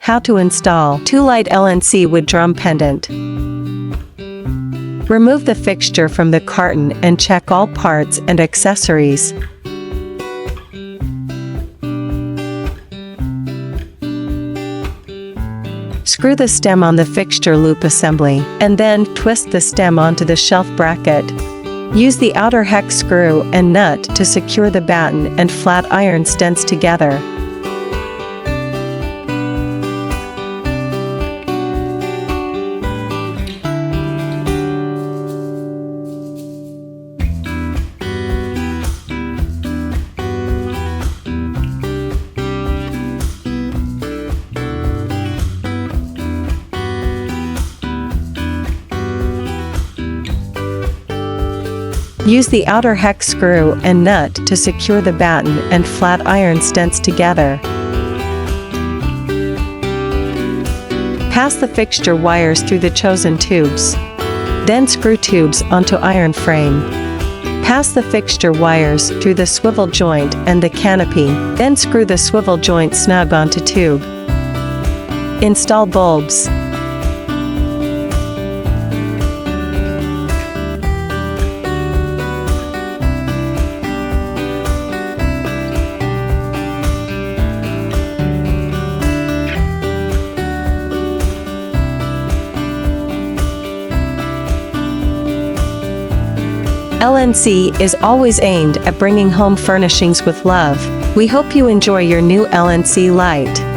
How to install 2-light LNC wood drum pendant. Remove the fixture from the carton and check all parts and accessories. Screw the stem on the fixture loop assembly, and then twist the stem onto the shelf bracket. Use the outer hex screw and nut to secure the batten and flat iron stents together. Use the outer hex screw and nut to secure the batten and flat iron stents together. Pass the fixture wires through the chosen tubes. Then screw tubes onto iron frame. Pass the fixture wires through the swivel joint and the canopy, then screw the swivel joint snug onto tube. Install bulbs. LNC is always aimed at bringing home furnishings with love. We hope you enjoy your new LNC light.